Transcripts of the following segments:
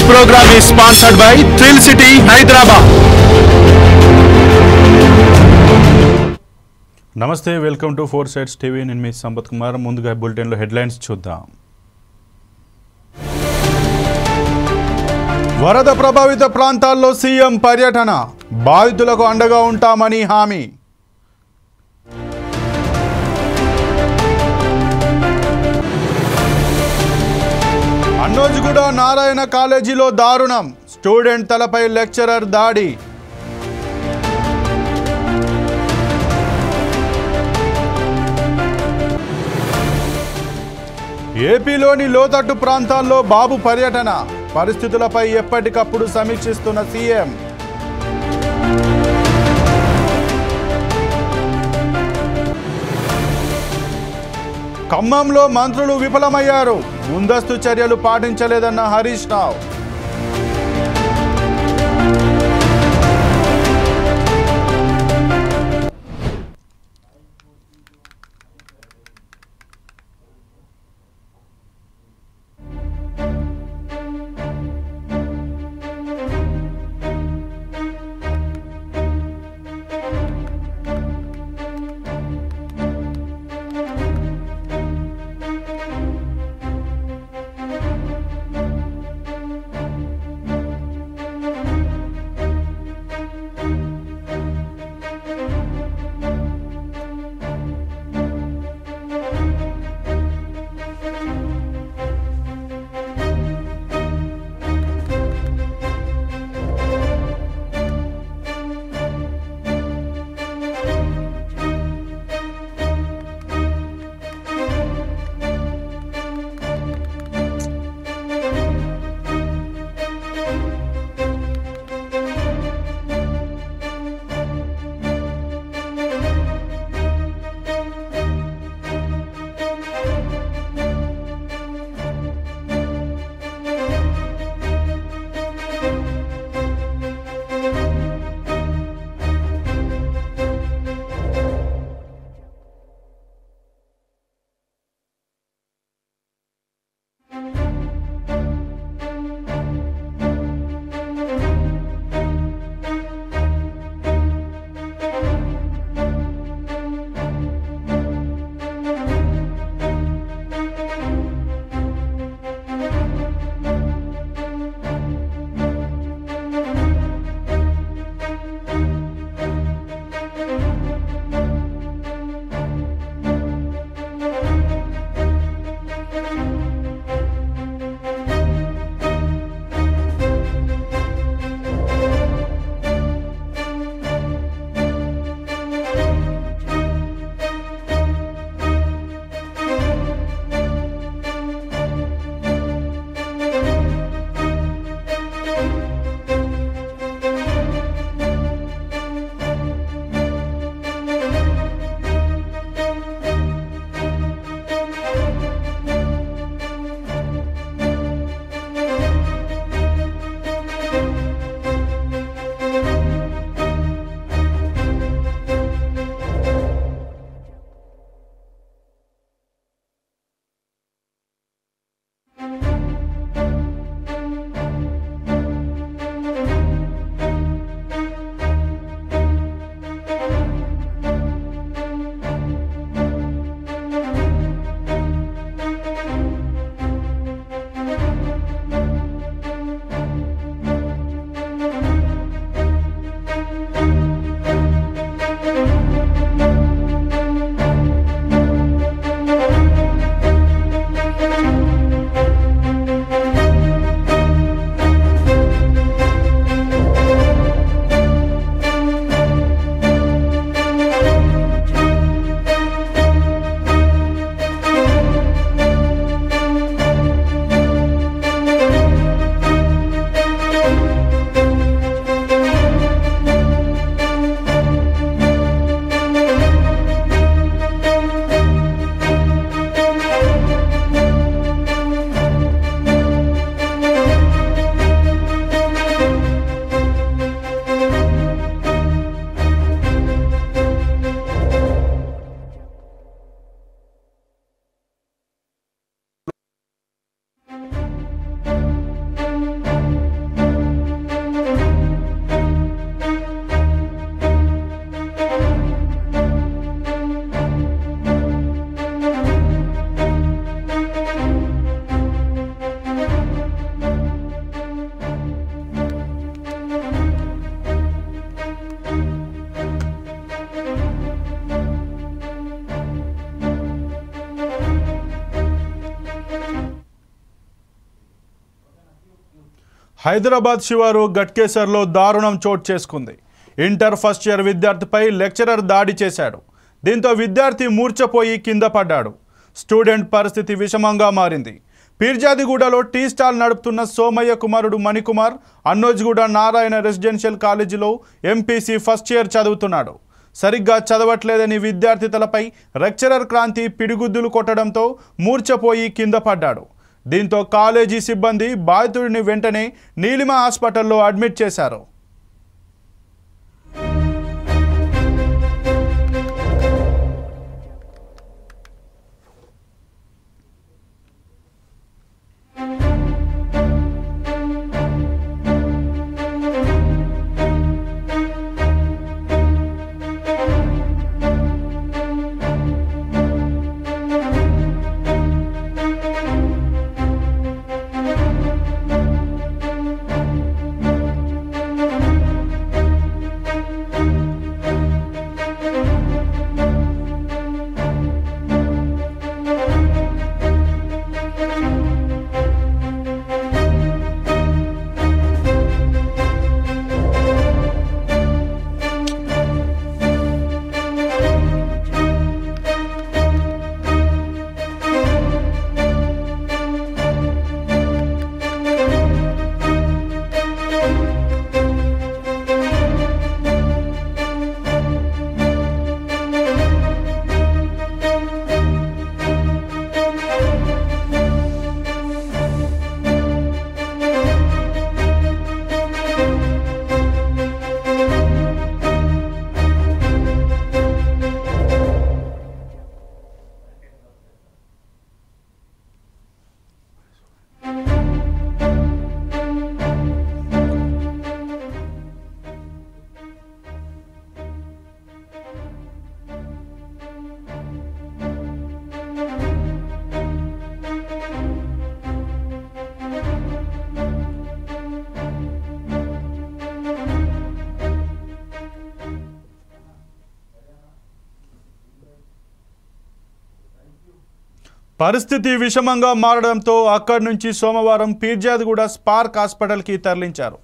program is sponsored by Thrill City, Hyderabad. నమస్తే, welcome to 4 Sides TV. నేను మీ సంపత్ కుమార్. ముందుగా బులెటిన్లో హెడ్లైన్స్ చూద్దాం. వరద ప్రభావిత ప్రాంతాల్లో సీఎం పర్యటన, బాధితులకు అండగా ఉంటామని హామీ. అన్నోజ్గూడ నారాయణ కాలేజీలో దారుణం, స్టూడెంట్ తలపై లెక్చరర్ దాడి. ఏపీలోని లోతట్టు ప్రాంతాల్లో బాబు పర్యటన, పరిస్థితులపై ఎప్పటికప్పుడు సమీక్షిస్తున్న సీఎం. ఖమ్మంలో మంత్రులు విఫలమయ్యారు, ముందస్తు చర్యలు పాటించలేదన్న హరీష్ రావు. హైదరాబాద్ శివారు గట్కేసర్లో దారుణం చోటు చేసుకుంది. ఇంటర్ ఫస్ట్ ఇయర్ విద్యార్థిపై లెక్చరర్ దాడి చేశాడు. దీంతో విద్యార్థి మూర్ఛపోయి కింద పడ్డాడు. స్టూడెంట్ పరిస్థితి విషమంగా మారింది. పీర్జాదిగూడలో టీ స్టాల్ నడుపుతున్న సోమయ్య కుమారుడు మణికుమార్ అన్నోజ్గూడ నారాయణ రెసిడెన్షియల్ కాలేజీలో ఎంపీసీ ఫస్ట్ ఇయర్ చదువుతున్నాడు. సరిగ్గా చదవట్లేదని విద్యార్థి తలపై లెక్చరర్ క్రాంతి పిడిగుద్దులు కొట్టడంతో మూర్ఛపోయి కింద పడ్డాడు. దీంతో కాలేజీ సిబ్బంది బాధితుడిని వెంటనే నీలిమ హాస్పిటల్లో అడ్మిట్ చేశారు. పరిస్థితి విషమంగా మారడంతో అక్కడి నుంచి సోమవారం పీర్జాదిగూడ స్పార్క్ హాస్పిటల్కి తరలించారు.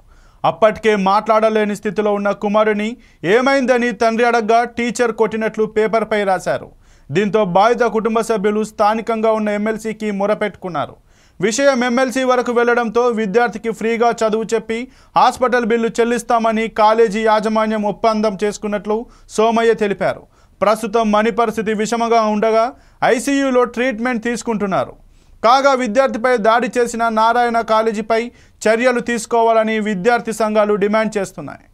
అప్పటికే మాట్లాడలేని స్థితిలో ఉన్న కుమారుని ఏమైందని తండ్రి అడగ్గా టీచర్ కొట్టినట్లు పేపర్పై రాశారు. దీంతో బాధిత కుటుంబ సభ్యులు స్థానికంగా ఉన్న ఎమ్మెల్సీకి మొరపెట్టుకున్నారు. విషయం ఎమ్మెల్సీ వరకు వెళ్లడంతో విద్యార్థికి ఫ్రీగా చదువు చెప్పి హాస్పిటల్ బిల్లు చెల్లిస్తామని కాలేజీ యాజమాన్యం ఒప్పందం చేసుకున్నట్లు సోమయ్య తెలిపారు. ప్రస్తుతం మణి పరిస్థితి విషమంగా ఉండగా ఐసీయూలో ట్రీట్మెంట్ తీసుకుంటున్నారు. కాగా విద్యార్థిపై దాడి చేసిన నారాయణ కాలేజీపై చర్యలు తీసుకోవాలని విద్యార్థి సంఘాలు డిమాండ్ చేస్తున్నాయి.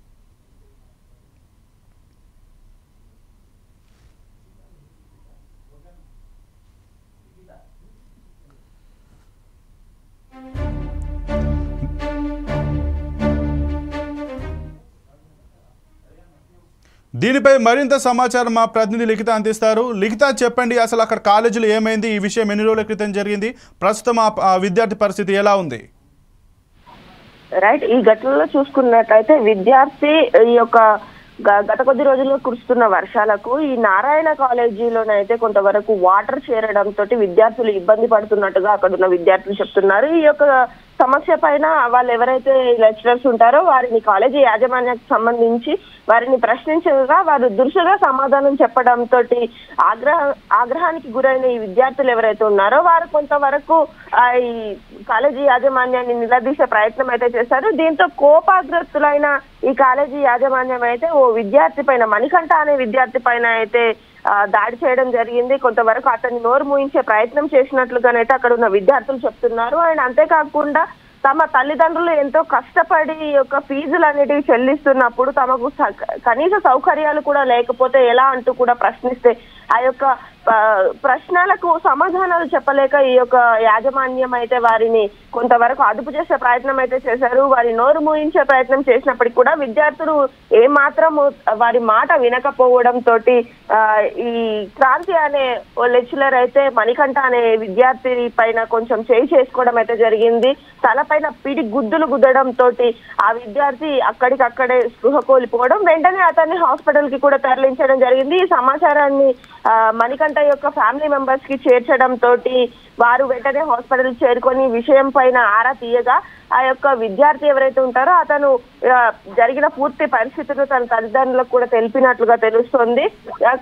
దీనిపై మరింత సమాచారం మా ప్రతినిధి లిఖిత అందిస్తారు. లిఖిత, చెప్పండి, అసలు అక్కడ కాలేజీలో ఏమైంది? ఈ విషయం ఎన్ని రోజుల క్రితం జరిగింది? ప్రస్తుతం ఆ విద్యార్థి పరిస్థితి ఎలా ఉంది? రైట్, ఈ ఘటనలో చూసుకున్నట్లయితే విద్యార్థి ఈ యొక్క గత కొద్ది రోజుల్లో కురుస్తున్న వర్షాలకు ఈ నారాయణ కాలేజీలోనైతే కొంతవరకు వాటర్ చేరడంతో విద్యార్థులు ఇబ్బంది పడుతున్నట్టుగా అక్కడ ఉన్న విద్యార్థులు చెప్తున్నారు. ఈ యొక్క సమస్య పైన వాళ్ళు ఎవరైతే లెక్చరర్స్ ఉంటారో వారిని కాలేజీ యాజమాన్యానికి సంబంధించి వారిని ప్రశ్నించగా వారు దురుసుగా సమాధానం చెప్పడంతో ఆగ్రహానికి గురైన ఈ విద్యార్థులు ఎవరైతే ఉన్నారో వారు కొంతవరకు ఈ కాలేజీ యాజమాన్యాన్ని నిలదీసే ప్రయత్నం అయితే చేశారు. దీంతో కోపాగ్రస్తులైన ఈ కాలేజీ యాజమాన్యం అయితే ఓ విద్యార్థి పైన, మణికంఠ అనే విద్యార్థి పైన అయితే దాడి చేయడం జరిగింది. కొంతవరకు అతన్ని నోరు మూయించే ప్రయత్నం చేసినట్లుగానైతే అక్కడ ఉన్న విద్యార్థులు చెప్తున్నారు. అండ్ అంతేకాకుండా తమ తల్లిదండ్రులు ఎంతో కష్టపడి ఈ యొక్క ఫీజులు అనేటివి చెల్లిస్తున్నప్పుడు తమకు కనీస సౌకర్యాలు కూడా లేకపోతే ఎలా అంటూ కూడా ప్రశ్నిస్తే ఆ యొక్క ప్రశ్నలకు సమాధానాలు చెప్పలేక ఈ యొక్క యాజమాన్యం అయితే వారిని కొంతవరకు అదుపు చేసే ప్రయత్నం అయితే చేశారు. వారి నోరు మూయించే ప్రయత్నం చేసినప్పటికీ కూడా విద్యార్థులు ఏమాత్రం వారి మాట వినకపోవడంతో ఈ క్రాంతి అనే ఓ లెక్చరర్ అయితే మణికంఠ అనే విద్యార్థి పైన కొంచెం చేయి చేసుకోవడం అయితే జరిగింది. తలపైన పిడి గుద్దులు గుద్దడంతో ఆ విద్యార్థి అక్కడికక్కడే స్పృహ కోల్పోవడం, వెంటనే అతన్ని హాస్పిటల్ కి కూడా తరలించడం జరిగింది. ఈ సమాచారాన్ని మణికంఠ యొక్క ఫ్యామిలీ మెంబర్స్ కి చేర్చడం తోటి వారు వెంటనే హాస్పిటల్ చేరుకొని విషయం పైన ఆరా తీయగా ఆ యొక్క విద్యార్థి ఎవరైతే ఉంటారో అతను జరిగిన పూర్తి పరిస్థితులు తన తల్లిదండ్రులకు కూడా తెలిపినట్లుగా తెలుస్తోంది.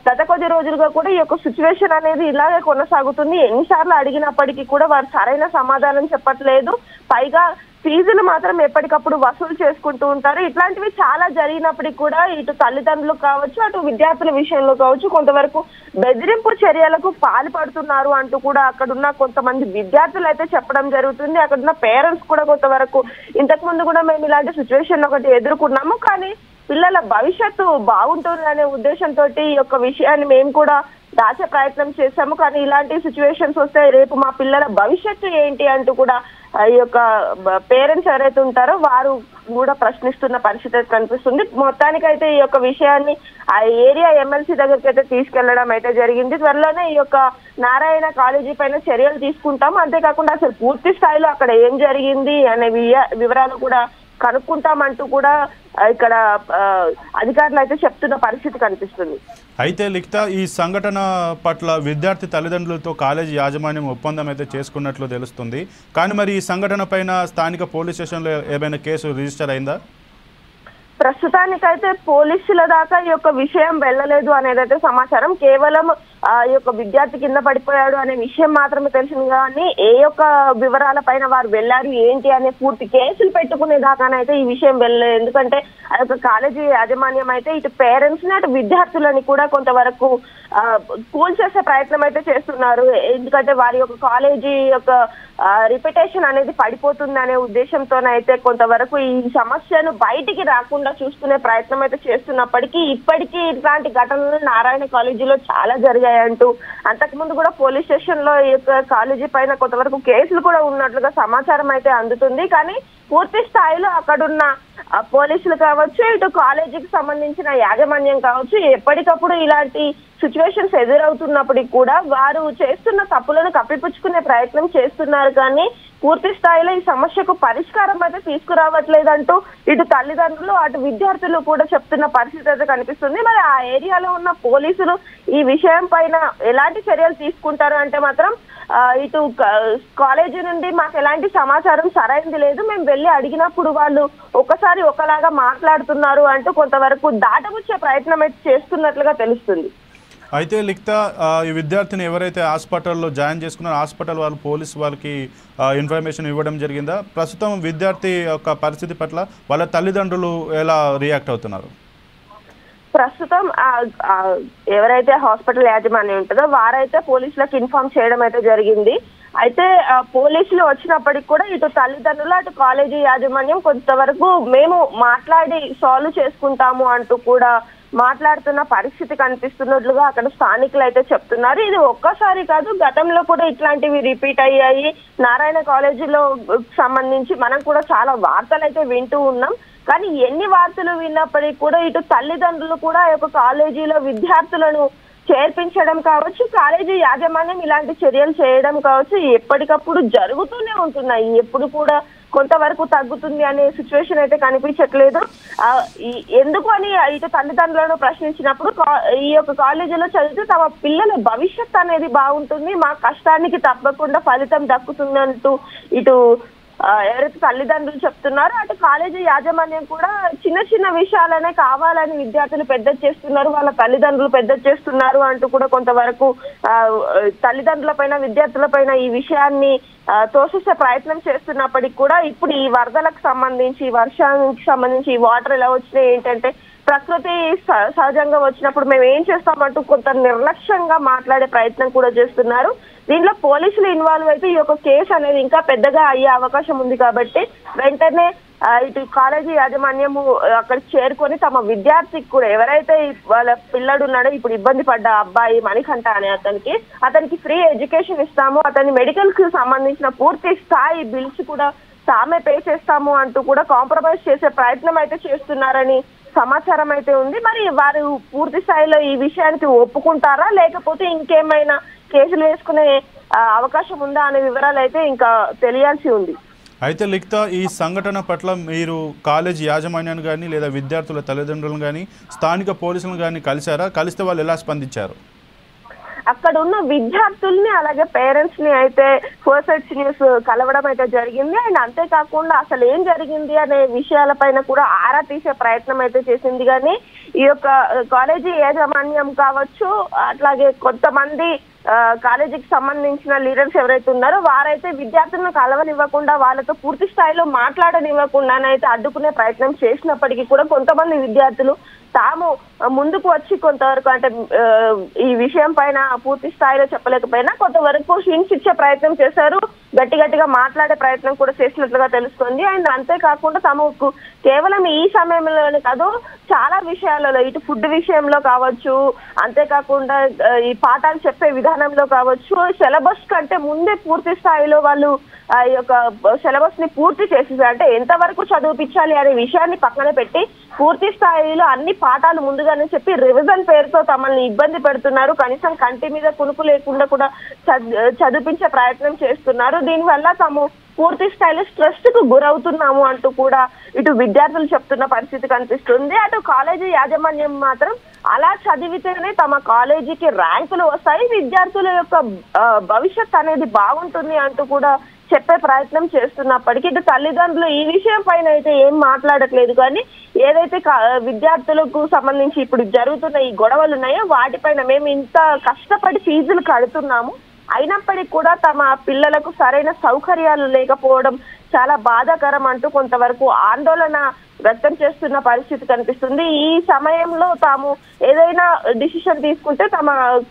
గత కొద్ది రోజులుగా కూడా ఈ యొక్క సిచ్యువేషన్ అనేది ఇలాగే కొనసాగుతుంది. ఎన్నిసార్లు అడిగినప్పటికీ కూడా వారు సరైన సమాధానం చెప్పట్లేదు. పైగా ఫీజులు మాత్రం ఎప్పటికప్పుడు వసూలు చేసుకుంటూ ఉంటారు. ఇట్లాంటివి చాలా జరిగినప్పటికీ కూడా ఇటు తల్లిదండ్రులు కావచ్చు, అటు విద్యార్థుల విషయంలో కావచ్చు కొంతవరకు బెదిరింపు చర్యలకు పాల్పడుతున్నారు అంటూ కూడా అక్కడున్న కొంతమంది విద్యార్థులు అయితే చెప్పడం జరుగుతుంది. అక్కడున్న పేరెంట్స్ కూడా కొంతవరకు ఇంతకు ముందు కూడా మేము ఇలాంటి సిచ్యువేషన్ ఒకటి ఎదుర్కొన్నాము, కానీ పిల్లల భవిష్యత్తు బాగుంటుందనే ఉద్దేశంతో ఈ యొక్క విషయాన్ని మేము కూడా దాచే ప్రయత్నం చేశాము. కానీ ఇలాంటి సిచ్యువేషన్స్ వస్తే రేపు మా పిల్లల భవిష్యత్తు ఏంటి అంటూ కూడా ఈ యొక్క పేరెంట్స్ ఎవరైతే ఉంటారో వారు కూడా ప్రశ్నిస్తున్న పరిస్థితి కనిపిస్తుంది. మొత్తానికైతే ఈ యొక్క విషయాన్ని ఆ ఏరియా ఎమ్మెల్సీ దగ్గరికి అయితే తీసుకెళ్లడం అయితే జరిగింది. త్వరలోనే ఈ యొక్క నారాయణ కాలేజీ పైన చర్యలు తీసుకుంటాం. అంతేకాకుండా అసలు పూర్తి స్థాయిలో అక్కడ ఏం జరిగింది అనే వివరాలు కూడా కనుక్కుంటామంటూ కూడా ఇక్కడ అధికారులు అయితే చెప్తున్న పరిస్థితి కనిపిస్తుంది. అయితే లిఖిత, ఈ సంఘటన పట్ల విద్యార్థి తల్లిదండ్రులతో కాలేజీ యాజమాన్యం ఒప్పందం అయితే చేసుకున్నట్లు తెలుస్తుంది. కానీ మరి ఈ సంఘటన పైన స్థానిక పోలీస్ స్టేషన్లో ఏమైనా కేసు రిజిస్టర్ అయిందా? ప్రస్తుతానికైతే పోలీసుల దాకా ఈ యొక్క విషయం వెళ్ళలేదు అనేదైతే సమాచారం. కేవలం ఈ యొక్క విద్యార్థి కింద పడిపోయాడు అనే విషయం మాత్రమే తెలిసింది, కానీ ఏ యొక్క వివరాల పైన వారు వెళ్ళారు ఏంటి అనే పూర్తి కేసులు పెట్టుకునే దాకానైతే ఈ విషయం వెళ్ళలేదు. ఎందుకంటే ఆ యొక్క కాలేజీ యాజమాన్యం అయితే ఇటు పేరెంట్స్ ని అటు విద్యార్థులని కూడా కొంతవరకు కూల్ చేసే ప్రయత్నం అయితే చేస్తున్నారు. ఎందుకంటే వారి యొక్క కాలేజీ యొక్క రిప్యుటేషన్ అనేది పడిపోతుంది అనే ఉద్దేశంతోనైతే కొంతవరకు ఈ సమస్యను బయటికి రాకుండా చూసుకునే ప్రయత్నం అయితే చేస్తున్నప్పటికీ ఇప్పటికీ ఇట్లాంటి ఘటనలు నారాయణ కాలేజీలో చాలా జరిగాయంటూ అంతకుముందు కూడా పోలీస్ స్టేషన్ లో ఈ యొక్క కాలేజీ పైన కొంతవరకు కేసులు కూడా ఉన్నట్లుగా సమాచారం అయితే అందుతుంది. కానీ పూర్తి స్థాయిలో అక్కడున్న పోలీసులు కావచ్చు, ఇటు కాలేజీకి సంబంధించిన యాజమాన్యం కావచ్చు, ఎప్పటికప్పుడు ఇలాంటి సిచ్యువేషన్స్ ఎదురవుతున్నప్పటికీ కూడా వారు చేస్తున్న తప్పులను కప్పిపుచ్చుకునే ప్రయత్నం చేస్తున్నారు. కానీ పూర్తి స్థాయిలో ఈ సమస్యకు పరిష్కారం అయితే తీసుకురావట్లేదంటూ ఇటు తల్లిదండ్రులు అటు విద్యార్థులు కూడా చెప్తున్న పరిస్థితి అయితే కనిపిస్తుంది. మరి ఆ ఏరియాలో ఉన్న పోలీసులు ఈ విషయం పైన ఎలాంటి చర్యలు తీసుకుంటారు అంటే మాత్రం ఇటు కాలేజీ నుండి మాకు ఎలాంటి సమాచారం సరైనది లేదు, మేము వెళ్ళి అడిగినప్పుడు వాళ్ళు ఒకసారి ఒకలాగా మాట్లాడుతున్నారు అంటూ కొంతవరకు దాటముచ్చే ప్రయత్నం అయితే చేస్తున్నట్లుగా తెలుస్తుంది. అయితే లిఖిత, ఈ విద్యార్థిని ఎవరైతే హాస్పిటల్లో జాయిన్ చేసుకున్నారో హాస్పిటల్ వాళ్ళు పోలీసు వాళ్ళకి ఇన్ఫర్మేషన్ ఇవ్వడం జరిగిందా? ప్రస్తుతం విద్యార్థి యొక్క పరిస్థితి పట్ల వాళ్ళ తల్లిదండ్రులు ఎలా రియాక్ట్ అవుతున్నారు? ప్రస్తుతం ఎవరైతే హాస్పిటల్ యాజమాన్యం ఉంటుందో వారైతే పోలీసులకు ఇన్ఫార్మ్ చేయడం అయితే జరిగింది. అయితే పోలీసులు వచ్చినప్పటికి కూడా ఇటు తల్లిదండ్రులు అటు కాలేజీ యాజమాన్యం కొంతవరకు మేము మాట్లాడి సాల్వ్ చేసుకుంటాము అంటూ కూడా మాట్లాడుతున్న పరిస్థితి కనిపిస్తున్నట్లుగా అక్కడ స్థానికులు అయితే చెప్తున్నారు. ఇది ఒక్కసారి కాదు, గతంలో కూడా ఇట్లాంటివి రిపీట్ అయ్యాయి. నారాయణ కాలేజీలో సంబంధించి మనం కూడా చాలా వార్తలు అయితే వింటూ ఉన్నాం. కానీ ఎన్ని వార్తలు విన్నప్పటికీ కూడా ఇటు తల్లిదండ్రులు కూడా ఈ యొక్క కాలేజీలో విద్యార్థులను చేర్పించడం కావచ్చు, కాలేజీ యాజమాన్యం ఇలాంటి చర్యలు చేయడం కావచ్చు ఎప్పటికప్పుడు జరుగుతూనే ఉంటున్నాయి. ఎప్పుడు కూడా కొంతవరకు తగ్గుతుంది అనే సిచ్యువేషన్ అయితే కనిపించట్లేదు. ఎందుకు అని ఇటు తల్లిదండ్రులను ప్రశ్నించినప్పుడు ఈ యొక్క కాలేజీలో చదివితే తమ పిల్లల భవిష్యత్ అనేది బాగుంటుంది, మా కష్టానికి తప్పకుండా ఫలితం దక్కుతుందంటూ ఇటు ఎవరైతే తల్లిదండ్రులు చెప్తున్నారో అటు కాలేజీ యాజమాన్యం కూడా చిన్న చిన్న విషయాలనే కావాలని విద్యార్థులు పెద్ద చేస్తున్నారు, వాళ్ళ తల్లిదండ్రులు పెద్ద చేస్తున్నారు అంటూ కూడా కొంతవరకు తల్లిదండ్రుల పైన విద్యార్థుల పైన ఈ విషయాన్ని తోసేసే ప్రయత్నం చేస్తున్నప్పటికీ కూడా ఇప్పుడు ఈ వరదలకు సంబంధించి వర్షానికి సంబంధించి ఈ వాటర్ ఎలా వచ్చినాయి ఏంటంటే ప్రకృతి సహజంగా వచ్చినప్పుడు మేము ఏం చేస్తామంటూ కొంత నిర్లక్ష్యంగా మాట్లాడే ప్రయత్నం కూడా చేస్తున్నారు. దీంట్లో పోలీసులు ఇన్వాల్వ్ అయితే ఈ యొక్క కేసు అనేది ఇంకా పెద్దగా అయ్యే అవకాశం ఉంది. కాబట్టి వెంటనే ఇటు కాలేజీ యాజమాన్యము అక్కడ చేరుకొని తమ విద్యార్థికి కూడా ఎవరైతే వాళ్ళ పిల్లడు ఉన్నాడో ఇప్పుడు ఇబ్బంది పడ్డ అబ్బాయి మణికంఠ అనే అతనికి ఫ్రీ ఎడ్యుకేషన్ ఇస్తాము, అతని మెడికల్ కి సంబంధించిన పూర్తి స్థాయి బిల్స్ కూడా తామే పే చేస్తాము అంటూ కూడా కాంప్రమైజ్ చేసే ప్రయత్నం అయితే చేస్తున్నారని సమాచారం అయితే ఉంది. మరి వారు పూర్తి స్థాయిలో ఈ విషయానికి ఒప్పుకుంటారా లేకపోతే ఇంకేమైనా కేసులు వేసుకునే అవకాశం ఉందా అనే వివరాలు అయితే ఇంకా తెలియాల్సి ఉంది. అయితే లిఖిత, ఈ సంఘటన పట్ల మీరు కాలేజ్ యాజమాన్యాన్ని కానీ లేదా విద్యార్థుల తల్లిదండ్రులను కానీ స్థానిక పోలీసులను కానీ కలిశారా? కలిస్తే వాళ్ళు ఎలా స్పందించారు? అక్కడ ఉన్న విద్యార్థుల్ని అలాగే పేరెంట్స్ ని అయితే ఫోర్సెట్స్ న్యూస్ కలవడం అయితే జరిగింది. అండ్ అంతేకాకుండా అసలు ఏం జరిగింది అనే విషయాలపైన కూడా ఆరా తీసే ప్రయత్నం అయితే చేసింది. కానీ ఈ యొక్క కాలేజీ యాజమాన్యం కావచ్చు, అట్లాగే కొంతమంది కాలేజీకి సంబంధించిన లీడర్స్ ఎవరైతే ఉన్నారో వారైతే విద్యార్థులను కలవనివ్వకుండా వాళ్ళతో పూర్తి స్థాయిలో మాట్లాడనివ్వకుండానైతే అడ్డుకునే ప్రయత్నం చేసినప్పటికీ కూడా కొంతమంది విద్యార్థులు తాము ముందుకు వచ్చి కొంతవరకు అంటే ఈ విషయం పైన పూర్తి స్థాయిలో చెప్పలేకపోయినా కొంతవరకు హింట్స్ ఇచ్చే ప్రయత్నం చేశారు, గట్టిగా మాట్లాడే ప్రయత్నం కూడా చేసినట్లుగా తెలుస్తుంది. అండ్ అంతేకాకుండా తమకు కేవలం ఈ సమయంలోనే కాదు చాలా విషయాలలో ఇటు ఫుడ్ విషయంలో కావచ్చు, అంతేకాకుండా ఈ పాఠాలు చెప్పే విధానంలో కావచ్చు, సిలబస్ కంటే ముందే పూర్తి స్థాయిలో వాళ్ళు ఈ యొక్క సిలబస్ ని పూర్తి చేసేసి అంటే ఎంతవరకు చదివిపించాలి అనే విషయాన్ని పక్కన పెట్టి పూర్తి స్థాయిలో అన్ని పాఠాలు ముందుగానే చెప్పి రివిజన్ పేరుతో తమల్ని ఇబ్బంది పెడుతున్నారు. కనీసం కంటి మీద కునుకు లేకుండా కూడా చదివించే ప్రయత్నం చేస్తున్నారు. దీనివల్ల తాము పూర్తి స్థాయిలో స్ట్రెస్ కు గురవుతున్నాము అంటూ కూడా ఇటు విద్యార్థులు చెప్తున్న పరిస్థితి కనిపిస్తుంది. అటు కాలేజీ యాజమాన్యం మాత్రం అలా చదివితేనే తమ కాలేజీకి ర్యాంకులు వస్తాయి, విద్యార్థుల యొక్క భవిష్యత్ అనేది బాగుంటుంది అంటూ కూడా చెప్పే ప్రయత్నం చేస్తున్నప్పటికీ ఇటు తల్లిదండ్రులు ఈ విషయం పైన అయితే ఏం మాట్లాడట్లేదు. కానీ ఏదైతే విద్యార్థులకు సంబంధించి ఇప్పుడు జరుగుతున్న ఈ గొడవలు ఉన్నాయో వాటిపైన మేము ఇంత కష్టపడి ఫీజులు కడుతున్నాము, అయినప్పటికీ కూడా తమ పిల్లలకు సరైన సౌకర్యాలు లేకపోవడం చాలా బాధాకరం అంటూ కొంతవరకు ఆందోళన వ్యక్తం చేస్తున్న పరిస్థితి కనిపిస్తుంది. ఈ సమయంలో తాము ఏదైనా డిసిషన్ తీసుకుంటే తమ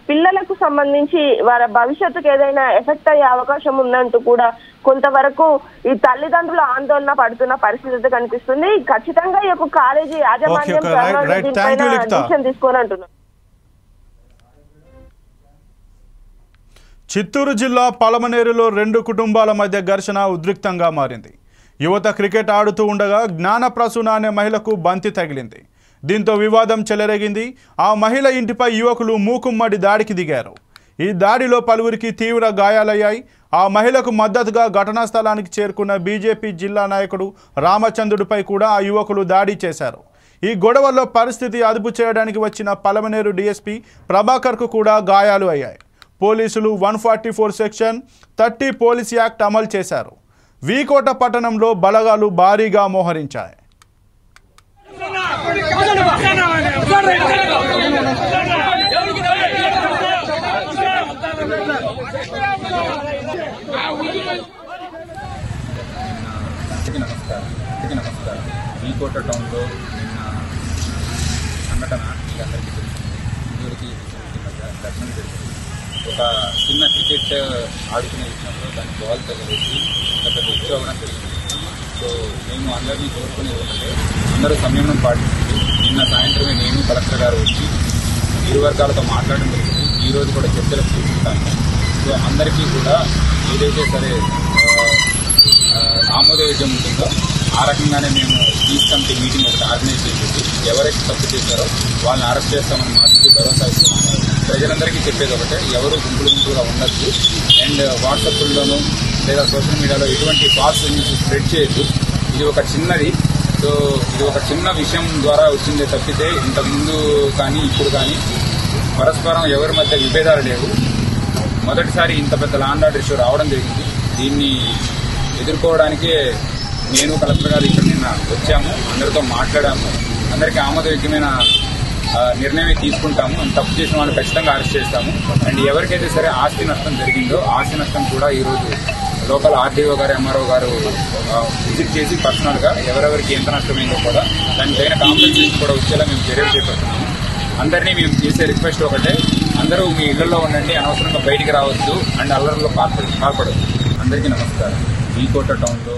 పిల్లలకు సంబంధించి వారి భవిష్యత్తుకు ఏదైనా ఎఫెక్ట్ అయ్యే అవకాశం ఉందంటూ కూడా కొంతవరకు ఈ తల్లిదండ్రులు ఆందోళన పడుతున్న పరిస్థితి కనిపిస్తుంది. ఖచ్చితంగా ఈ యొక్క కాలేజీ యాజమాన్యం డిసిషన్ తీసుకోని అంటున్నారు. చిత్తూరు జిల్లా పలమనేరులో 2 కుటుంబాల మధ్య ఘర్షణ ఉద్రిక్తంగా మారింది. యువత క్రికెట్ ఆడుతూ ఉండగా జ్ఞానప్రసూన అనే మహిళకు బంతి తగిలింది. దీంతో వివాదం చెలరేగింది. ఆ మహిళ ఇంటిపై యువకులు మూకుమ్మడి దాడికి దిగారు. ఈ దాడిలో పలువురికి తీవ్ర గాయాలయ్యాయి. ఆ మహిళకు మద్దతుగా ఘటనా స్థలానికి చేరుకున్న బీజేపీ జిల్లా నాయకుడు రామచంద్రుడిపై కూడా ఆ యువకులు దాడి చేశారు. ఈ గొడవల్లో పరిస్థితి అదుపు చేయడానికి వచ్చిన పలమనేరు డీఎస్పీ ప్రభాకర్కు కూడా గాయాలు అయ్యాయి. పోలీసులు 144 సెక్షన్ 30 పోలీస్ యాక్ట్ అమలు చేశారు. వీకోట పట్టణంలో బలగాలు భారీగా మోహరించాయి. నమస్కారం. వీకోట టౌన్లో నిన్న సంఘటన మీకు అందరికీ తెలుసు. దర్శనం జరిగింది. ఒక చిన్న క్రికెట్ ఆడుకునే విషయంలో దాని బాల్ తగిలేసి పెద్ద ఇష్యూ అవ్వడం జరిగింది. సో మేము అందరినీ కోరుకునేది ఏంటంటే అందరూ సంయమనం పాటించి నిన్న సాయంత్రమే నేను కలెక్టర్ గారు వచ్చి ఇరు వర్గాలతో మాట్లాడడం జరిగింది. ఈరోజు కూడా చర్చలకు తీసుకుంటాము. సో అందరికీ కూడా ఏదైతే సరే ఆమోదయోగ్యం ఉంటుందో ఆ రకంగానే మేము పీస్ కమిటీ మీటింగ్ ఒకటి ఆర్గనైజ్ చేసేసి ఎవరైతే తప్పు చేశారో వాళ్ళని అరెస్ట్ చేస్తామని మాకు భరోసా ఇస్తున్నాము. ప్రజలందరికీ చెప్పేది ఒకటే, ఎవరు గుంపులుగా ఉండద్దు. అండ్ వాట్సాప్లోనూ లేదా సోషల్ మీడియాలో ఎటువంటి ఫాల్స్ న్యూస్ స్ప్రెడ్ చేయొద్దు. ఇది ఒక చిన్నది. సో ఇది ఒక చిన్న విషయం ద్వారా వచ్చిందే తప్పితే ఇంతకుముందు కానీ ఇప్పుడు కానీ పరస్పరం ఎవరి మధ్య విభేదాలు లేవు. మొదటిసారి ఇంత పెద్ద ల్యాండ్ ఆర్డర్ ఇష్యూ రావడం జరిగింది. దీన్ని ఎదుర్కోవడానికే నేను కలెక్టర్ గారు ఇక్కడ నిన్న వచ్చాము, అందరితో మాట్లాడాము. అందరికీ ఆమోదయోగ్యమైన నిర్ణయం తీసుకుంటాము. తప్పు చేసిన వాళ్ళు ఖచ్చితంగా అరెస్ట్ చేస్తాము. అండ్ ఎవరికైతే సరే ఆస్తి నష్టం జరిగిందో ఆస్తి నష్టం కూడా ఈరోజు లోకల్ ఆర్డీఓ గారు ఎంఆర్ఓ గారు విజిట్ చేసి పర్సనల్గా ఎవరెవరికి ఎంత నష్టమైందో కూడా దానిపైన కాంపెన్సేషన్ కూడా వచ్చేలా మేము చర్యలు చేపడుతున్నాము. అందరినీ మేము చేసే రిక్వెస్ట్ ఒకటే, అందరూ మీ ఇళ్లలో ఉండండి, అనవసరంగా బయటికి రావద్దు అండ్ అల్లర్లో పాల్పడదు. అందరికీ నమస్కారం. వీకోట టౌన్లో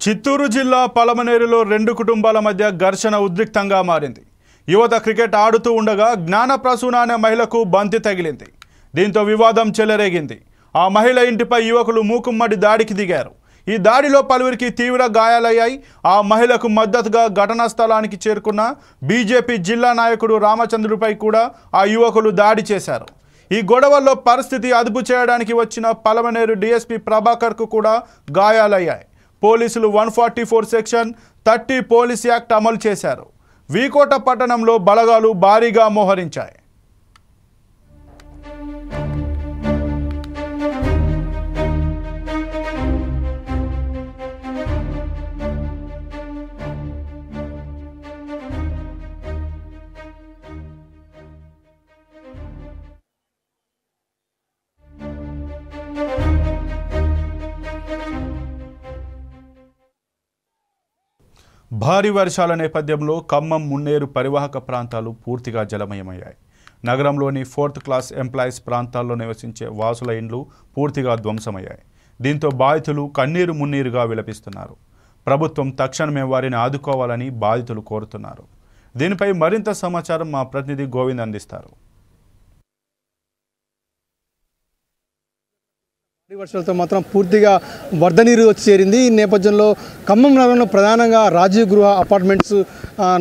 చిత్తూరు జిల్లా పలమనేరులో రెండు కుటుంబాల మధ్య ఘర్షణ ఉద్రిక్తంగా మారింది. యువత క్రికెట్ ఆడుతూ ఉండగా జ్ఞానప్రసూన అనే మహిళకు బంతి తగిలింది. దీంతో వివాదం చెలరేగింది. ఆ మహిళ ఇంటిపై యువకులు మూకుమ్మడి దాడికి దిగారు. ఈ దాడిలో పలువురికి తీవ్ర గాయాలయ్యాయి. ఆ మహిళకు మద్దతుగా ఘటనా స్థలానికి చేరుకున్న బీజేపీ జిల్లా నాయకుడు రామచంద్రుడిపై కూడా ఆ యువకులు దాడి చేశారు. ఈ గొడవల్లో పరిస్థితి అదుపు చేయడానికి వచ్చిన పలమనేరు డీఎస్పీ ప్రభాకర్కు కూడా గాయాలయ్యాయి. పోలీసులు 144 సెక్షన్ 30 పోలీస్ యాక్ట్ అమలు చేశారు. వీకోట పట్టణంలో బలగాలు భారీగా మోహరించాయి. భారీ వర్షాల నేపథ్యంలో ఖమ్మం మున్నేరు పరివాహక ప్రాంతాలు పూర్తిగా జలమయమయ్యాయి. నగరంలోని 4th క్లాస్ ఎంప్లాయీస్ ప్రాంతాల్లో నివసించే వాసుల ఇండ్లు పూర్తిగా ధ్వంసమయ్యాయి. దీంతో బాధితులు కన్నీరు మున్నీరుగా విలపిస్తున్నారు. ప్రభుత్వం తక్షణమే వారిని ఆదుకోవాలని బాధితులు కోరుతున్నారు. దీనిపై మరింత సమాచారం మా ప్రతినిధి గోవింద్ అందిస్తారు. వర్షాలతో మాత్రం పూర్తిగా వరద నీరు వచ్చి చేరింది. ఈ నేపథ్యంలో ఖమ్మం నగరంలో ప్రధానంగా రాజీవ్ గృహ అపార్ట్మెంట్స్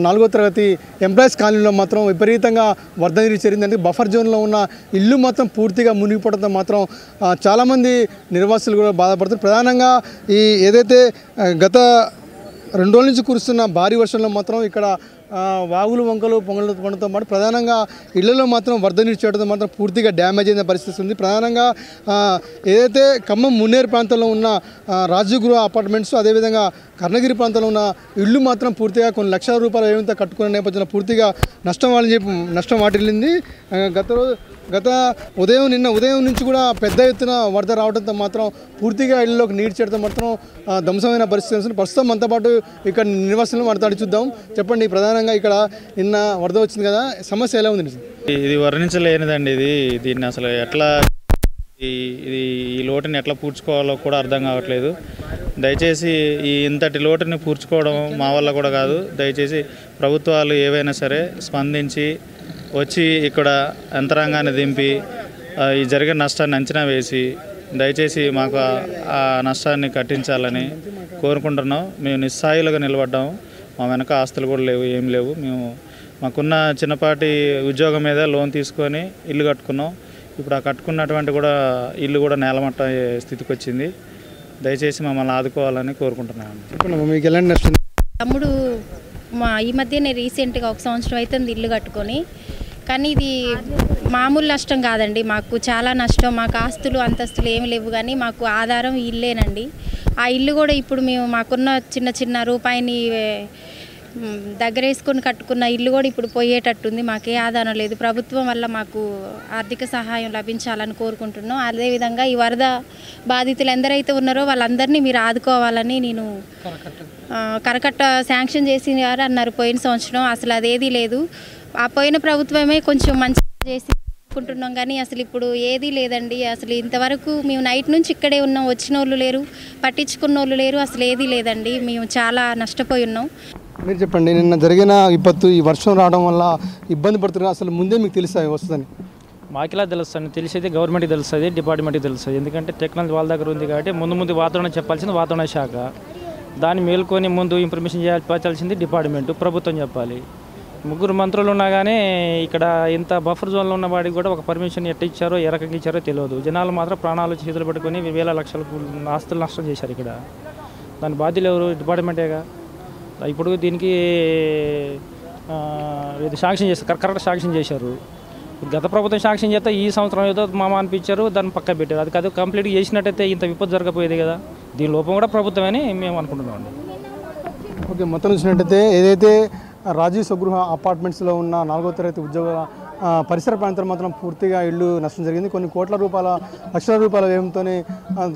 4వ తరగతి ఎంప్లాయీస్ కాలనీలో మాత్రం విపరీతంగా వరద నీరు చేరింది. అంటే బఫర్ జోన్లో ఉన్న ఇల్లు మాత్రం పూర్తిగా మునిగిపోవడంతో మాత్రం చాలామంది నిర్వాసులు కూడా బాధపడుతారు. ప్రధానంగా ఈ ఏదైతే గత 2 రోజుల నుంచి కురుస్తున్న భారీ వర్షంలో మాత్రం ఇక్కడ వాగులు వంకలు పొంగలతో పాటు ప్రధానంగా ఇళ్లలో మాత్రం వరద నీరు చేయడంతో మాత్రం పూర్తిగా డ్యామేజ్ అయిన పరిస్థితి ఉంది. ప్రధానంగా ఏదైతే ఖమ్మం మున్నేరు ప్రాంతంలో ఉన్న రాజీవ్ గృహ అపార్ట్మెంట్స్ అదేవిధంగా కర్ణగిరి ప్రాంతంలో ఉన్న ఇళ్ళు మాత్రం పూర్తిగా కొన్ని లక్షల రూపాయల వ్యయంతో కట్టుకునే నేపథ్యంలో పూర్తిగా నష్టం వాటిల్లింది. గత నిన్న ఉదయం నుంచి కూడా పెద్ద ఎత్తున వరద రావడంతో మాత్రం పూర్తిగా ఇళ్లలోకి నీరు చేరడం మాత్రం ధ్వంసమైన పరిస్థితి. ప్రస్తుతం మనతో పాటు ఇక్కడ నివాసులను మాట్లాడి చూద్దాం. చెప్పండి, ప్రధానంగా ఇక్కడ నిన్న వరద వచ్చింది కదా, సమస్య ఎలా ఉంది? ఇది వర్ణించలేనిదండి. దీన్ని అసలు ఎట్లా ఈ లోటుని ఎట్లా పూడ్చుకోవాలో కూడా అర్థం కావట్లేదు. దయచేసి ఇంతటి లోటుని పూడ్చుకోవడం మా వల్ల కూడా కాదు. దయచేసి ప్రభుత్వాలు ఏవైనా సరే స్పందించి వచ్చి ఇక్కడ యంత్రాంగాన్ని దింపి ఈ జరిగిన నష్టాన్ని అంచనా వేసి దయచేసి మాకు ఆ నష్టాన్ని కట్టించాలని కోరుకుంటున్నాం. మేము నిస్సాయిలుగా నిలబడ్డాము. మా వెనక ఆస్తులు కూడా లేవు, ఏం లేవు. మాకున్న చిన్నపాటి ఉద్యోగం మీద లోన్ తీసుకొని ఇల్లు కట్టుకున్నాం. ఇప్పుడు ఆ కట్టుకున్నటువంటి కూడా ఇల్లు కూడా నేలమట్ట స్థితికి వచ్చింది. దయచేసి మమ్మల్ని ఆదుకోవాలని కోరుకుంటున్నాను. మీకు ఎలాంటి నష్టం? తమ్ముడు ఈ మధ్యనే రీసెంట్గా 1 సంవత్సరం అవుతుంది ఇల్లు కట్టుకొని. కానీ ఇది మామూలు నష్టం కాదండి, మాకు చాలా నష్టం. మాకు ఆస్తులు అంతస్తులు ఏమి లేవు, కానీ మాకు ఆధారం ఇల్లేనండి. ఆ ఇల్లు కూడా ఇప్పుడు మాకున్న చిన్న రూపాయిని దగ్గర వేసుకొని కట్టుకున్న ఇల్లు కూడా ఇప్పుడు పోయేటట్టుంది. మాకే ఆధారం లేదు. ప్రభుత్వం వల్ల మాకు ఆర్థిక సహాయం లభించాలని కోరుకుంటున్నాం. అదేవిధంగా ఈ వరద బాధితులు ఎందరైతే ఉన్నారో వాళ్ళందరినీ మీరు ఆదుకోవాలని నేను కరకట్ట శాంక్షన్ చేసినారు అన్నారు పోయిన సంవత్సరం. అసలు అదేదీ లేదు. ఆ పోయిన ప్రభుత్వమే కొంచెం మంచిగా చేసి అనుకుంటున్నాం, కానీ అసలు ఇప్పుడు ఏదీ లేదండి. అసలు ఇంతవరకు మేము నైట్ నుంచి ఇక్కడే ఉన్నాం. వచ్చిన వాళ్ళు లేరు, పట్టించుకున్న వాళ్ళు లేరు, అసలు ఏదీ లేదండి. మేము చాలా నష్టపోయి ఉన్నాం. మీరు చెప్పండి, నిన్న జరిగిన విపత్తు ఈ వర్షం రావడం వల్ల ఇబ్బంది పడుతున్నారు. అసలు ముందే మీకు తెలుసా వస్తుందని? మాకిలా తెలుస్తుంది, తెలిసేది గవర్నమెంట్కి తెలుస్తుంది, డిపార్ట్మెంట్కి తెలుస్తుంది. ఎందుకంటే టెక్నాలజీ వాళ్ళ దగ్గర ఉంది కాబట్టి ముందు వాతావరణం చెప్పాల్సింది వాతావరణ శాఖ. దాన్ని మేల్కొని ముందు ఇన్ఫర్మేషన్ చేయాల్సింది డిపార్ట్మెంటు, ప్రభుత్వం చెప్పాలి. 3 మంత్రులు ఉన్నా కానీ ఇక్కడ ఇంత బఫర్ జోన్లో ఉన్న వాడికి కూడా ఒక పర్మిషన్ ఎట్ట ఇచ్చారో ఏ రకంగా ఇచ్చారో తెలియదు. జనాలు మాత్రం ప్రాణాలు చేతులు పట్టుకొని వేల లక్షల ఆస్తులు నష్టం చేశారు ఇక్కడ. దాని బాధ్యులు ఎవరు? డిపార్ట్మెంటేగా. ఇప్పుడు దీనికి శాంక్షన్ చేస్తారు, కరెక్ట్ శాంక్షన్ చేశారు. గత ప్రభుత్వం శాంక్షన్ చేస్తే ఈ సంవత్సరం ఏదో అనిపించారు, దాన్ని పక్క పెట్టారు. అది కాదు, కంప్లీట్గా చేసినట్టయితే ఇంత విపత్తు జరగపోయేది కదా. దీని లోపం కూడా ప్రభుత్వమని మేము అనుకుంటున్నామండి. ఓకే, మొత్తం చూసినట్టయితే ఏదైతే రాజీవ్ స్వగృహ అపార్ట్మెంట్స్లో ఉన్న 4వ తరగతి పరిసర ప్రాంతాలు మాత్రం పూర్తిగా ఇళ్ళు నష్టం జరిగింది. కొన్ని కోట్ల రూపాయల లక్షల రూపాయల వ్యయంతోనే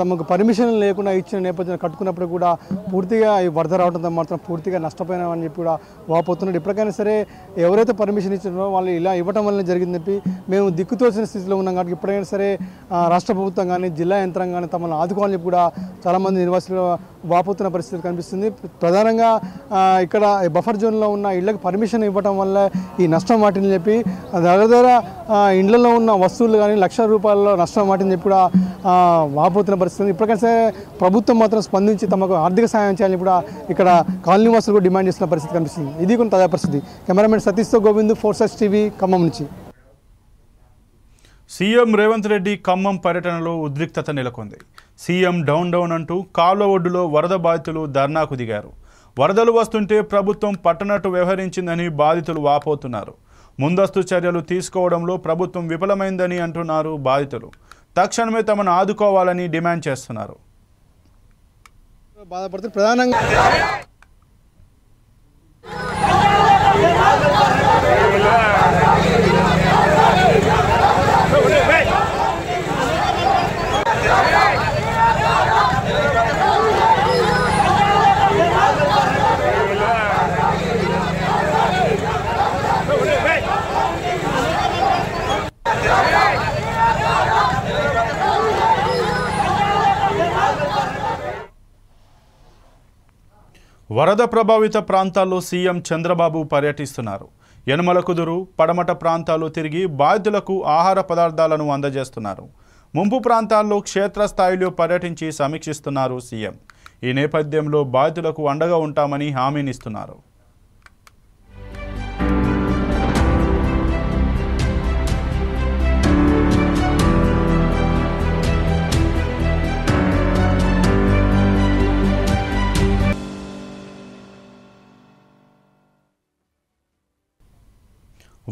తమకు పర్మిషన్ లేకుండా ఇచ్చిన నేపథ్యంలో కట్టుకున్నప్పుడు కూడా పూర్తిగా ఈ వరద రావడంతో మాత్రం పూర్తిగా నష్టపోయినామని చెప్పి కూడా వాపోతున్నారు. ఇప్పటికైనా సరే ఎవరైతే పర్మిషన్ ఇచ్చారో వాళ్ళు ఇలా ఇవ్వటం వల్ల జరిగిందని చెప్పి మేము దిక్కుతోచిన స్థితిలో ఉన్నాం కాబట్టి ఇప్పటికైనా సరే రాష్ట్ర ప్రభుత్వం కానీ జిల్లా యంత్రాంగం కానీ తమను ఆదుకోవాలని చెప్పి కూడా చాలామంది నిర్వాసితులు వాపోతున్న పరిస్థితి కనిపిస్తుంది. ప్రధానంగా ఇక్కడ బఫర్ జోన్లో ఉన్న ఇళ్లకు పర్మిషన్ ఇవ్వటం వల్ల ఈ నష్టం వాటిని చెప్పి దగ్గర ఇండ్లలో ఉన్న వస్తువులు కానీ లక్షల రూపాయల నష్టం వాటిని చెప్పి కూడా వాపోతున్న పరిస్థితి. ఇప్పటికైనా సరే ప్రభుత్వం మాత్రం స్పందించి తమకు ఆర్థిక సహాయం చేయాలని కూడా ఇక్కడ కాలనీ వాసులు కూడా డిమాండ్ చేస్తున్న పరిస్థితి కనిపిస్తుంది. ఇది కొన్ని తాజా పరిస్థితి. కెమెరామెన్ సతీష్తో గోవింద్, ఫోర్సెస్ టీవీ, ఖమ్మం నుంచి. సీఎం రేవంత్ రెడ్డి ఖమ్మం పర్యటనలో ఉద్రిక్తత నెలకొంది. సీఎం డౌన్ డౌన్ అంటూ కాలువ ఒడ్డులో వరద బాధితులు ధర్నాకు దిగారు. వరదలు వస్తుంటే ప్రభుత్వం పట్టనట్టు వ్యవహరించిందని బాధితులు వాపోతున్నారు. ముందస్తు చర్యలు తీసుకోవడంలో ప్రభుత్వం విఫలమైందని అంటున్నారు బాధితులు. తక్షణమే తమను ఆదుకోవాలని డిమాండ్ చేస్తున్నారు. బాధపడుతూ ప్రధానంగా వరద ప్రభావిత ప్రాంతాల్లో సీఎం చంద్రబాబు పర్యటిస్తున్నారు. యనమల కుదురు, పడమట ప్రాంతాలు తిరిగి బాధితులకు ఆహార పదార్థాలను అందజేస్తున్నారు. ముంపు ప్రాంతాల్లో క్షేత్రస్థాయిలో పర్యటించి సమీక్షిస్తున్నారు సీఎం. ఈ నేపథ్యంలో బాధితులకు అండగా ఉంటామని హామీనిస్తున్నారు.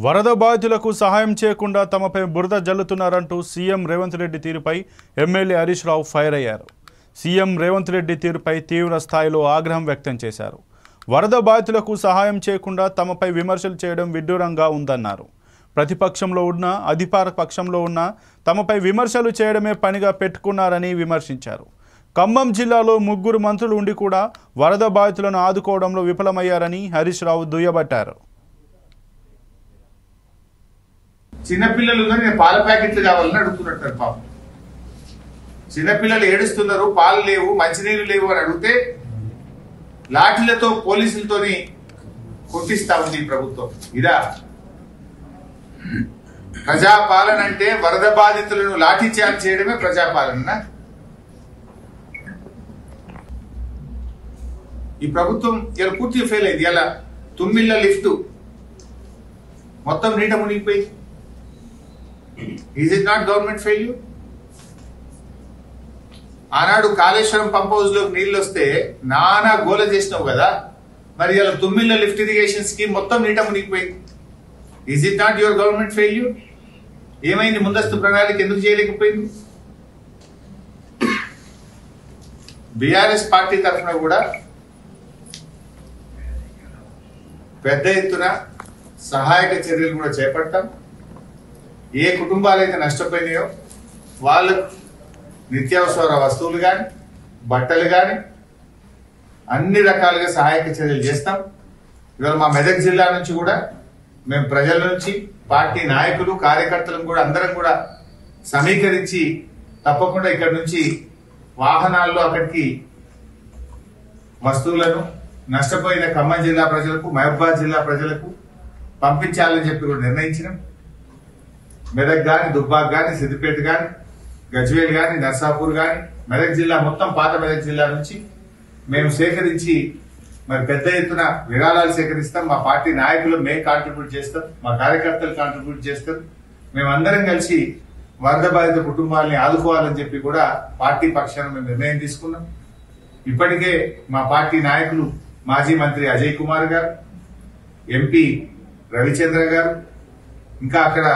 వరద బాధితులకు సహాయం చేయకుండా తమపై బురద జల్లుతున్నారంటూ సీఎం రేవంత్ రెడ్డి తీరుపై ఎమ్మెల్యే హరీష్ రావు ఫైర్ అయ్యారు. సీఎం రేవంత్ రెడ్డి తీరుపై తీవ్ర స్థాయిలో ఆగ్రహం వ్యక్తం చేశారు. వరద బాధితులకు సహాయం చేయకుండా తమపై విమర్శలు చేయడం విడ్డూరంగా ఉందన్నారు. ప్రతిపక్షంలో ఉన్న అధికార పక్షంలో ఉన్న తమపై విమర్శలు చేయడమే పనిగా పెట్టుకున్నారని విమర్శించారు. ఖమ్మం జిల్లాలో 3 మంత్రులు ఉండి కూడా వరద బాధితులను ఆదుకోవడంలో విఫలమయ్యారని హరీష్ రావు దుయ్యబట్టారు. చిన్నపిల్లలు నేను పాల ప్యాకెట్లు కావాలని అడుగుతున్నట్టు పాపం. చిన్నపిల్లలు ఏడుస్తున్నారు, పాలు లేవు, మంచినీళ్ళు లేవు అని అడిగితే లాఠీలతో పోలీసులతోని కొట్టిస్తా ఉంది ప్రభుత్వం. ఇదా ప్రజాపాలన? అంటే వరద బాధితులను లాఠీ చార్జ్ చేయడమే ప్రజాపాలన? ఈ ప్రభుత్వం ఇలా పూర్తిగా ఫెయిల్ అయింది. ఇలా తుమ్మిళ్ళ లిఫ్ట్ మొత్తం నీట మునిగిపోయింది. Is it not government failure? ఆనాడు కాళేశ్వరం పంప్ హౌస్ లోకి నీళ్లు వస్తే నానా గోల చేసినావు కదా, మరి ఇలా తుమ్మిళ్ళ లిఫ్ట్ ఇరిగేషన్ స్కీమ్ మొత్తం నీట మునిగిపోయింది. Is it not your government failure? ఏమైంది? ముందస్తు ప్రణాళిక ఎందుకు చేయలేకపోయింది? బీఆర్ఎస్ పార్టీ తరఫున కూడా పెద్ద ఎత్తున సహాయక చర్యలు కూడా చేపడతాం. ఏ కుటుంబాలైతే నష్టపోయినాయో వాళ్ళకు నిత్యావసర వస్తువులు కానీ, బట్టలు కానీ అన్ని రకాలుగా సహాయక చర్యలు చేస్తాం. ఇవాళ మా మెదక్ జిల్లా నుంచి కూడా మేము ప్రజల నుంచి, పార్టీ నాయకులు, కార్యకర్తలను కూడా అందరం కూడా సమీకరించి తప్పకుండా ఇక్కడ నుంచి వాహనాల్లో అక్కడికి వస్తువులను నష్టపోయిన ఖమ్మం జిల్లా ప్రజలకు, మహబూబాద్ జిల్లా ప్రజలకు పంపించాలని చెప్పి కూడా నిర్ణయించినాం. మెదక్ గాని, దుబ్బాక్ గాని, సిద్దిపేట గాని, గజ్వేల్ గాని, నర్సాపూర్ గాని, మెదక్ జిల్లా మొత్తం పాత మెదక్ జిల్లా నుంచి మేము సేకరించి మరి పెద్ద ఎత్తున విరాళాలు సేకరిస్తాం. మా పార్టీ నాయకులు మేము కాంట్రిబ్యూట్ చేస్తాం, మా కార్యకర్తలు కాంట్రిబ్యూట్ చేస్తారు. మేమందరం కలిసి వరద బాధిత కుటుంబాలని ఆదుకోవాలని చెప్పి కూడా పార్టీ పక్షాన మేము నిర్ణయం తీసుకున్నాం. ఇప్పటికే మా పార్టీ నాయకులు మాజీ మంత్రి అజయ్ కుమార్ గారు, ఎంపీ రవిచంద్ర గారు, ఇంకా అక్కడ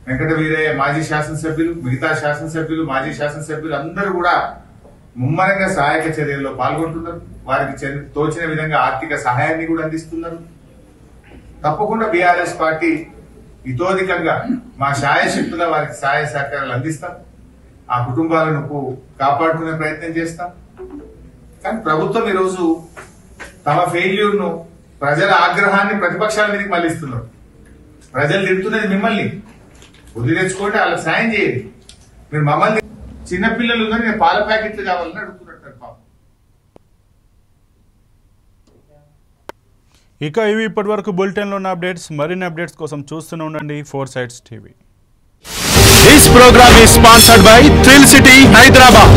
వెంకట వీరయ్య మాజీ శాసనసభ్యులు, మిగతా శాసనసభ్యులు, మాజీ శాసనసభ్యులు అందరూ కూడా ముమ్మరంగా సహాయక చర్యల్లో పాల్గొంటున్నారు. వారికి తోచిన విధంగా ఆర్థిక సహాయాన్ని కూడా అందిస్తున్నారు. తప్పకుండా బీఆర్ఎస్ పార్టీ ఇతోధికంగా మా శాయశక్తుల వారికి సహాయ సహకారాలు అందిస్తాం. ఆ కుటుంబాలను కాపాడుకునే ప్రయత్నం చేస్తాం. కానీ ప్రభుత్వం ఈరోజు తమ ఫెయిల్యూర్ను, ప్రజల ఆగ్రహాన్ని ప్రతిపక్షాల మీదకి మళ్లిస్తున్నారు. ప్రజలు తిడుతున్నది మిమ్మల్ని, బుద్ధి తెచ్చుకోండి, వాళ్ళకి సాయం చేయండి. మీరు మమ్మల్ని చిన్నపిల్లలు ఉన్నారు, నేను పాల ప్యాకెట్లు కావాలని అడుగుతున్నట్టు పాపం. ఇక ఇవి ఇప్పటివరకు బులెటిన్లో ఉన్న అప్డేట్స్. మరిన్ని అప్డేట్స్ కోసం చూస్తూనే ఉండండి 4 Sides TV. This program is sponsored by Thrill City, Hyderabad.